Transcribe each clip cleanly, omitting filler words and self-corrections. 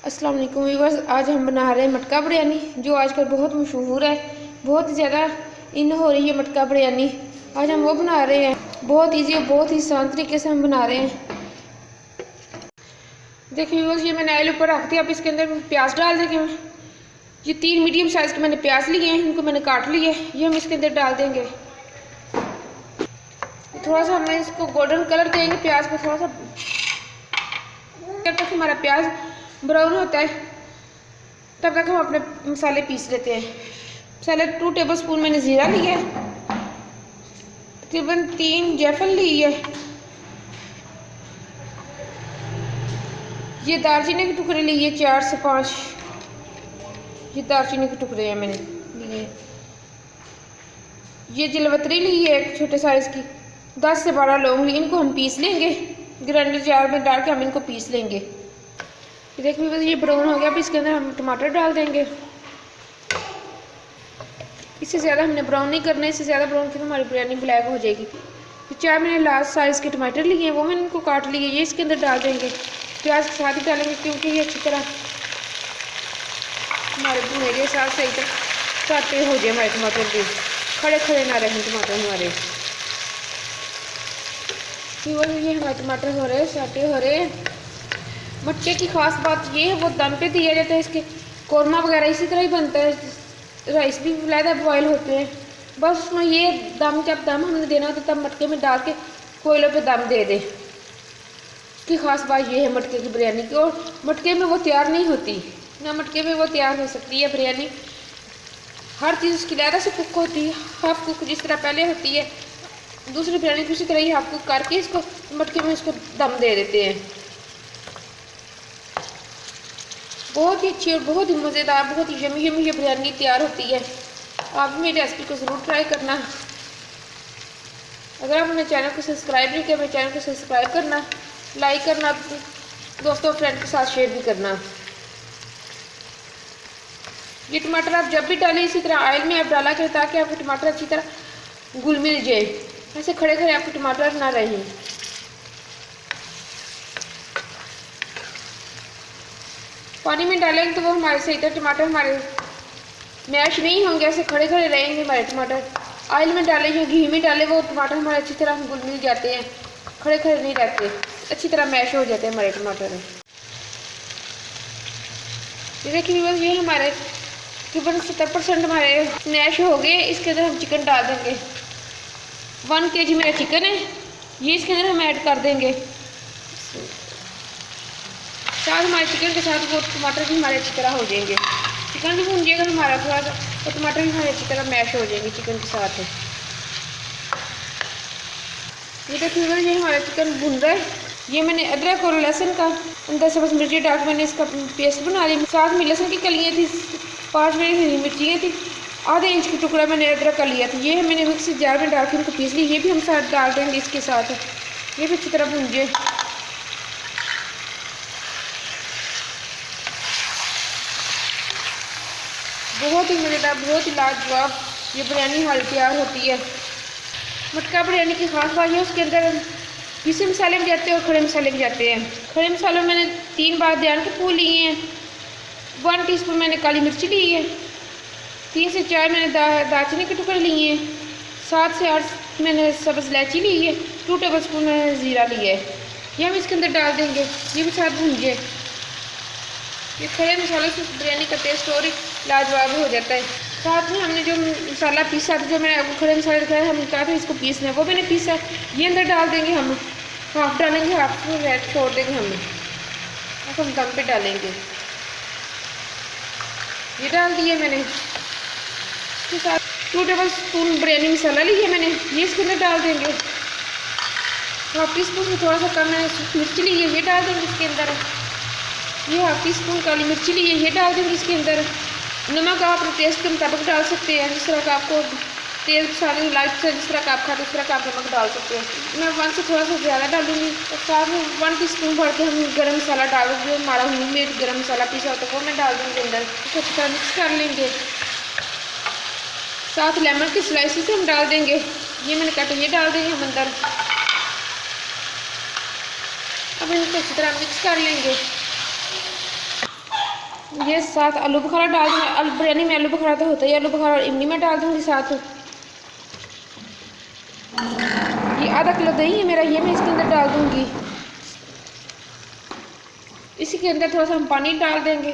अस्सलाम वालेकुम व्यूअर्स, आज हम बना रहे हैं मटका बिरयानी जो आजकल बहुत मशहूर है। बहुत ज़्यादा इन हो रही है मटका बिरयानी। आज हम वो बना रहे हैं। बहुत इजी और बहुत ही आसान तरीके से हम बना रहे हैं। देखिए व्यूअर्स, ये मैंने ऑयल ऊपर रख दिया। अब इसके अंदर प्याज डाल देंगे। ये 3 मीडियम साइज़ के मैंने प्याज लिए हैं, इनको मैंने काट लिए। ये हम इसके अंदर डाल देंगे। थोड़ा सा हमने इसको गोल्डन कलर देंगे प्याज को। थोड़ा सा जब तक हमारा प्याज ब्राउन होता है तब तक हम अपने मसाले पीस लेते हैं। मसाले 2 टेबल स्पून मैंने ज़ीरा लिया है, तकरीबन 3 जायफल ली है, ये दालचीनी के टुकड़े लिए 4 से 5, ये दालचीनी के टुकड़े हैं मैंने लिए। ये जलवतरी ली है एक छोटे साइज़ की, 10 से 12 लौंग ली। इनको हम पीस लेंगे, ग्राइंडर जार में डाल के हम इनको पीस लेंगे। देखिए बस ये ब्राउन हो गया। अब इसके अंदर हम टमाटर डाल देंगे। इससे ज़्यादा हमने ब्राउन नहीं करना है, इससे ज़्यादा ब्राउन फिर हमारी बिरयानी ब्लैक हो जाएगी। तो 4 मैंने लार्ज साइज़ के टमाटर लिए हैं, वो मैंने इनको काट लिए। ये इसके अंदर डाल देंगे, प्याज के साथ ही डालेंगे क्योंकि ये अच्छी तरह हमारे भुने के साथ सही तरह साटे हो जाए। हमारे टमाटर भी खड़े खड़े ना रहें टमाटर हमारे। ये हमारे टमाटर हो रहे हैं, साटे हो रहे हैं। मटके की ख़ास बात ये है वो दम पे दिया जाता है। इसके कौरमा वगैरह इसी तरह ही बनता है, राइस भी अलहदा बॉयल होते हैं। बस उसमें ये दम, जब दम हमने देना होता है तब मटके में डाल के कोयलों पे दम दे दे। इसकी ख़ास बात ये है मटके की बिरयानी की। और मटके में वो तैयार नहीं होती ना, मटके में वो तैयार हो सकती है बिरयानी। हर चीज़ उसकी अलहदा से कुक होती है, हाफ कुक जिस तरह पहले होती है। दूसरी बिरयानी भी उसी तरह ही हाफ कुक करके इसको मटके में इसको दम दे देते हैं। बहुत ही अच्छी और बहुत ही मज़ेदार, बहुत ही यमी ये बिरयानी तैयार होती है। आप भी मेरी रेसिपी को ज़रूर ट्राई करना। अगर आप मेरे चैनल को सब्सक्राइब नहीं किया, मेरे चैनल को सब्सक्राइब करना, लाइक करना, दोस्तों फ्रेंड के साथ शेयर भी करना। ये टमाटर आप जब भी डालें इसी तरह ऑयल में आप डाला करें ताकि आपके टमाटर अच्छी तरह घुल मिल जाए। ऐसे खड़े खड़े आपके टमाटर ना रहें। पानी में डालेंगे तो वो हमारे सही तरह टमाटर हमारे मैश नहीं होंगे, ऐसे खड़े खड़े रहेंगे हमारे टमाटर। ऑयल में डाले या घी में डाले वो टमाटर हमारे अच्छी तरह घुल मिल जाते हैं, खड़े खड़े नहीं रहते, अच्छी तरह मैश हो जाते हैं हमारे टमाटर। ये देखिए बस ये हमारे तकरीबन 70% हमारे मैश हो गए। इसके अंदर हम चिकन डाल देंगे। 1 kg मेरा चिकन है, ये इसके अंदर हम ऐड कर देंगे। साथ हमारे चिकन के साथ वो टमाटर भी हमारे अच्छी तरह हो जाएंगे। चिकन भी भून जाएगा हमारा थोड़ा सा, और टमाटर भी हमारे अच्छी तरह मैश हो जाएंगे चिकन के साथ। ये देखिए ये हमारा चिकन भून रहा है। ये मैंने अदरक और लहसुन का अंदर से बस मिर्ची डाल के मैंने इसका पेस्ट बना लिया। साथ में लहसुन की कलियाँ थी, 5 मेरी हरी मिर्चियाँ थी, आधे इंच का टुकड़ा मैंने अदरक का लिया था। ये मैंने मिक्सी जार में डाल के इनको पीस ली। ये भी हम साथ डाल देंगे इसके साथ। ये भी अच्छी तरह भून जाए। बहुत ही मज़ेदार, बहुत ही लाजवाब ये बिरयानी हाल तैयार होती है। मटका बिरयानी की ख़ास बात है उसके अंदर पीसे मसाले भी जाते हैं और खड़े मसाले भी जाते हैं। खड़े मसालों में मैंने 3 बादियान के फूल लिए हैं, 1 टीस्पून मैंने काली मिर्ची ली है, 3 से 4 मैंने दालचीनी के टुकड़े लिए हैं, 7 से 8 मैंने सब्ज़ इलायची ली है, 2 टेबल स्पून मैंने ज़ीरा लिया है। ये हम इसके अंदर डाल देंगे। ये भी साथ भूंजिए। ये खड़े मसालों से बिरयानी का टेस्ट और लाजवाब हो जाता है। साथ में हमने जो मसाला पीसा था, जो मैंने आपको खड़े मसाले दिखाया, हम कहा था इसको पीसना है, वो मैंने पीसा है। ये अंदर डाल देंगे हम, हाफ डालेंगे, हाफ को रेड छोड़ देंगे हम दम पे डालेंगे। ये डाल दिए मैंने। इसके साथ 2 टेबल स्पून बिरयानी मसाला लिया मैंने, ये इसके अंदर डाल देंगे। हाफ टी स्पून से थोड़ा सा कम मैंने मिर्ची ली है, ये डाल देंगे इसके अंदर। ये हाफ टी स्पून काली मिर्ची ली है, ये डाल देंगे इसके अंदर। नमक आप अपने टेस्ट के मुताबिक डाल सकते हैं, जिस तरह का आपको तेल सारे लाइट से जिस तरह का आप खाते हैं उस तरह का आप नमक डाल सकते हैं। मैं 1 से थोड़ा सा ज़्यादा डालूंगी। और साथ में 1 टीस्पून भर के हम गरम मसाला डालेंगे, जो हमारा होममेड गरम मसाला पीसा होता है वो मैं डाल दूँगी अंदर। इसको अच्छी तरह मिक्स कर लेंगे। साथ लेमन की स्लाइसेस हम डाल देंगे। ये मैंने काटे, ये डाल देंगे हम अंदर। अब इनको अच्छी तरह मिक्स कर लेंगे। ये साथ आलू बुखारा डाल दूँगी। बिरयानी में आलू बुखारा तो होता ही, आलू बुखारा और इमली में डाल दूँगी साथ। ये आधा किलो दही है मेरा, ये मैं इसके अंदर डाल दूँगी। इसी के अंदर थोड़ा सा हम पानी डाल देंगे,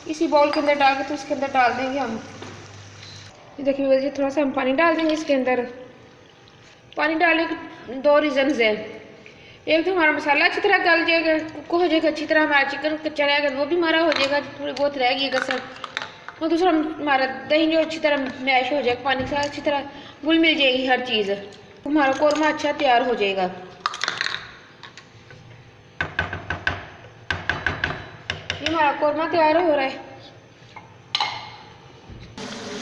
इसी बाउल के अंदर डाल के तो इसके अंदर डाल देंगे हम। ये देखिए ये थोड़ा सा हम पानी डाल देंगे इसके अंदर। पानी डालने के दो रीज़न्स हैं। एक तो हमारा मसाला अच्छी तरह गल जाएगा, कुक हो जाएगा अच्छी तरह, हमारा चिकन कच्चा रहेगा वो भी हमारा हो जाएगा, थोड़ी बहुत रहेगी कसर। और दूसरा हमारा दही जो अच्छी तरह मैश हो जाएगा, पानी से अच्छी तरह घुल मिल जाएगी हर चीज़, हमारा कौरमा अच्छा तैयार हो जाएगा। ये हमारा कौरमा तैयार हो रहा है।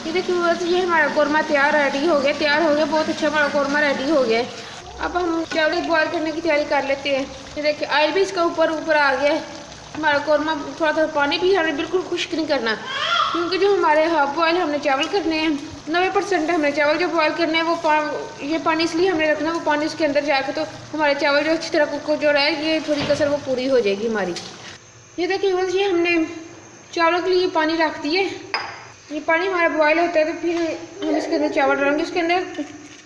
ये देखिए बस ये हमारा कौरमा रेडी हो गया, बहुत अच्छा हमारा कौरमा रेडी हो गया। अब हम चावल बॉयल करने की तैयारी कर लेते हैं। ये देखिए ऑयल भी इसका ऊपर आ गया है। हमारा कौरमा थोड़ा थोड़ा पानी भी हमें बिल्कुल खुश्क नहीं करना, क्योंकि जो हमारे हाफ बॉयल हमने चावल करने हैं, 90% हमने चावल जो बॉयल करने हैं वो ये पानी इसलिए हमने रखना, वो पानी उसके अंदर जाकर तो हमारे चावल जो अच्छी तरह कुक जो रहे ये थोड़ी कसर वो पूरी हो जाएगी हमारी। ये देखिए बस ये हमने चावलों के लिए पानी रख दिए। ये पानी हमारा बॉयल होता है तो फिर हम इसके अंदर चावल डालेंगे। उसके अंदर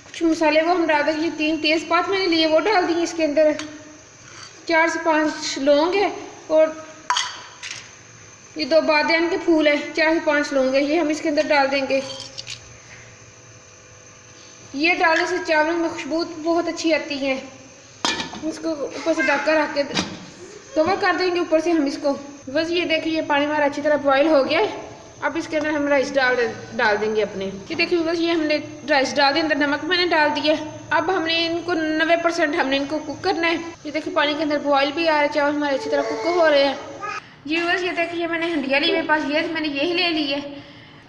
कुछ मसाले वो हम डाल देंगे। ये 3 तेज़पात मैंने लिए वो डाल दिए इसके अंदर। 4 से 5 लौंग है और ये 2 बादियान के फूल है। 4 से 5 लौंग है, ये हम इसके अंदर डाल देंगे। ये डालने से चावल में खुशबू बहुत अच्छी आती है। इसको ऊपर से ढककर रख के कवर कर देंगे ऊपर से हम इसको। बस ये देखिए ये पानी हमारा अच्छी तरह बॉयल हो गया है। अब इसके अंदर हम राइस डाल देंगे अपने। ये देखिए बस ये हमने राइस डाल दिया, अंदर नमक मैंने डाल दिया। अब हमने इनको 90% हमने इनको कुक करना है। ये देखिए पानी के अंदर बॉयल भी आ रहा है, चावल हमारे अच्छी तरह कुक हो रहे हैं। जी बस ये देखिए मैंने हंडिया ली, मेरे पास ये मैंने यही ले ली है।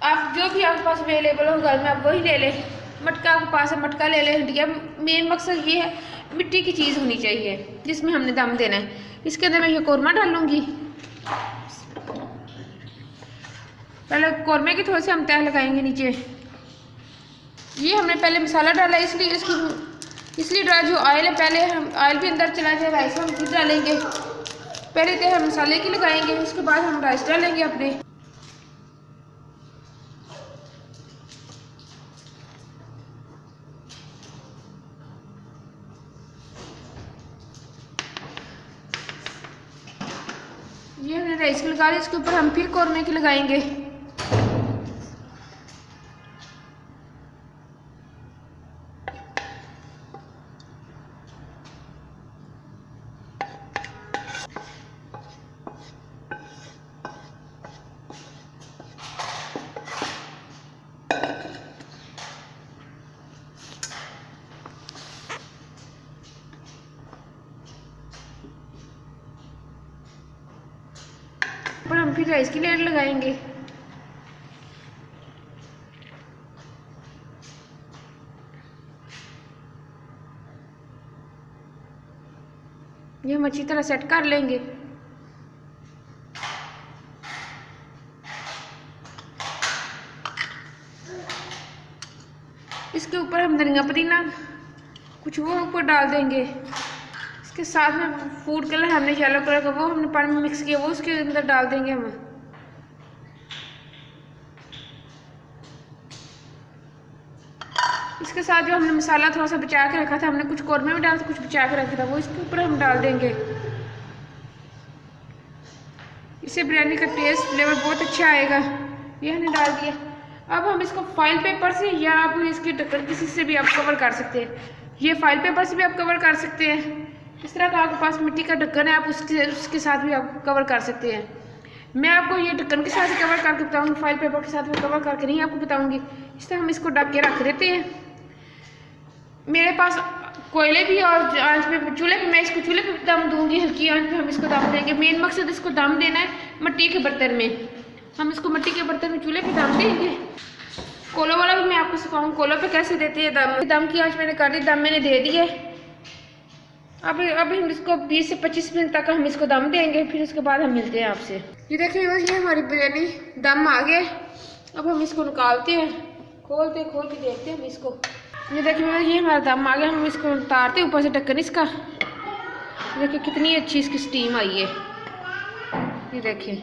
आप जो भी आपके पास अवेलेबल हो घर में आप वही ले लें। मटका आपके पास है मटका ले लें। हंडिया मेन मकसद ये है मिट्टी की चीज़ होनी चाहिए जिसमें हमने दम देना है। इसके अंदर मैं ये कौरमा डालूंगी। पहले कौरमे के थोड़े से हम तह लगाएंगे नीचे। ये हमने पहले मसाला डाला इसलिए डाला जो ऑयल है, पहले हम ऑयल भी अंदर चला जाए, राइस हम फिर डालेंगे। पहले तह हम मसाले की लगाएंगे, उसके बाद हम राइस डालेंगे अपने। ये हमने राइस की लगा ली, इसके ऊपर हम फिर कौरमे की लगाएंगे। पर हम फिर राइस की लेयर लगाएंगे। ये हम अच्छी तरह सेट कर लेंगे। इसके ऊपर हम धनिया पुदीना कुछ वो ऊपर डाल देंगे। इसके साथ में फूड कलर हमने येलो कलर का वो हमने पानी में मिक्स किया वो उसके अंदर डाल देंगे हम। इसके साथ जो हमने मसाला थोड़ा सा बचा के रखा था, हमने कुछ कौरमे में डाला था, कुछ बचा के रखा था, वो इसके ऊपर हम डाल देंगे। इससे बिरयानी का टेस्ट फ्लेवर बहुत अच्छा आएगा। ये हमने डाल दिया। अब हम इसको फाइल पेपर से या आप इसके ढक्कन किसी से भी आप कवर कर सकते हैं। ये फाइल पेपर से भी आप कवर कर सकते हैं। इस तरह का आपके पास मिट्टी का ढक्कन है, आप उसके साथ भी आप कवर कर सकते हैं। मैं आपको ये ढक्कन के साथ कवर करके बताऊँगी, फाइल पेपर के साथ मैं कवर करके नहीं आपको बताऊँगी। इस तरह हम इसको ढक के रख देते हैं। मेरे पास कोयले भी और आंच पे चूल्हे पे मैं इसको चूल्हे पे दम दूंगी, हल्की आंच पे हम इसको दम देंगे। मेन मकसद इसको दम देना है मिट्टी के बर्तन में। हम इसको मिट्टी के बर्तन में चूल्हे पे दम देंगे। कोलो वाला भी मैं आपको सिखाऊँ कोलो पे कैसे देते हैं दम। दम की आंच मैंने कर दी, दम मैंने दे दिए। अब हम इसको 20 से 25 मिनट तक हम इसको दम देंगे, फिर उसके बाद हम मिलते हैं आपसे। ये देखिए बस ये हमारी बिरयानी दम आ गए। अब हम इसको निकालते हैं, खोल के देखते हैं हम इसको। ये देखिए बस ये हमारा दम आ गया। हम इसको उतारते हैं ऊपर से ढक्कन इसका। देखिए कितनी अच्छी इसकी स्टीम आई है। ये देखिए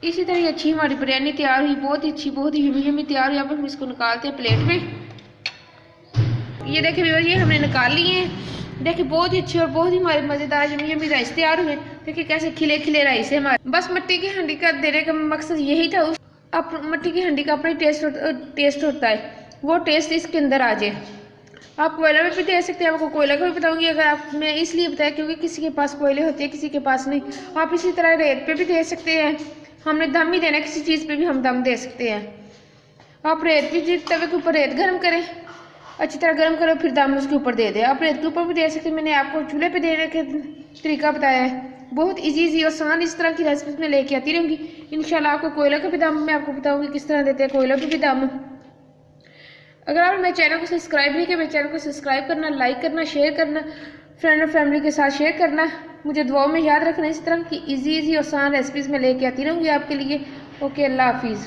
इसी तरह अच्छी हमारी बिरयानी तैयार हुई, बहुत ही अच्छी, बहुत ही यमी यमी तैयार हुई। अब हम इसको निकालते हैं प्लेट में। ये देखिए व्यूअर्स, ये हमने निकाल लिए हैं। देखिए बहुत ही अच्छे और बहुत ही हमारे मज़ेदार यमी यमी राइस तैयार हुए। देखिए कैसे खिले खिले राइस है हमारे। बस मिट्टी की हांडी का देने का मकसद यही था, मिट्टी की हांडी का अपना टेस्ट होता है, वो टेस्ट इसके अंदर आ जाए। आप कोयला में भी दे सकते हैं, आपको कोयला का भी बताऊंगी। अगर आप, मैं इसलिए बताया क्योंकि किसी के पास कोयले होते हैं, किसी के पास नहीं। आप इसी तरह रेत पे भी दे सकते हैं। हमने दम ही देना, किसी चीज़ पे भी हम दम दे सकते हैं। आप रेत भी तवे के ऊपर रेत गर्म करें, अच्छी तरह गर्म करो, फिर दम उसके ऊपर दे दें। आप रेत के ऊपर भी दे सकते हैं। मैंने आपको चूल्हे पे देने का तरीका बताया है। बहुत इजी आसान इस तरह की रेसिपी में लेके आती रहूँगी इंशाल्लाह। आपको कोयला का भी दम मैं आपको बताऊँगी किस तरह देते हैं कोयला पे भी दम। अगर आप मेरे चैनल को सब्सक्राइब नहीं किया, मेरे चैनल को सब्सक्राइब करना, लाइक करना, शेयर करना, फ्रेंड और फैमिली के साथ शेयर करना। मुझे दुआओं में याद रखना। इस तरह की इजी आसान रेसिपीज़ में लेके आती रहूँगी आपके लिए। ओके, अल्लाह हाफिज़।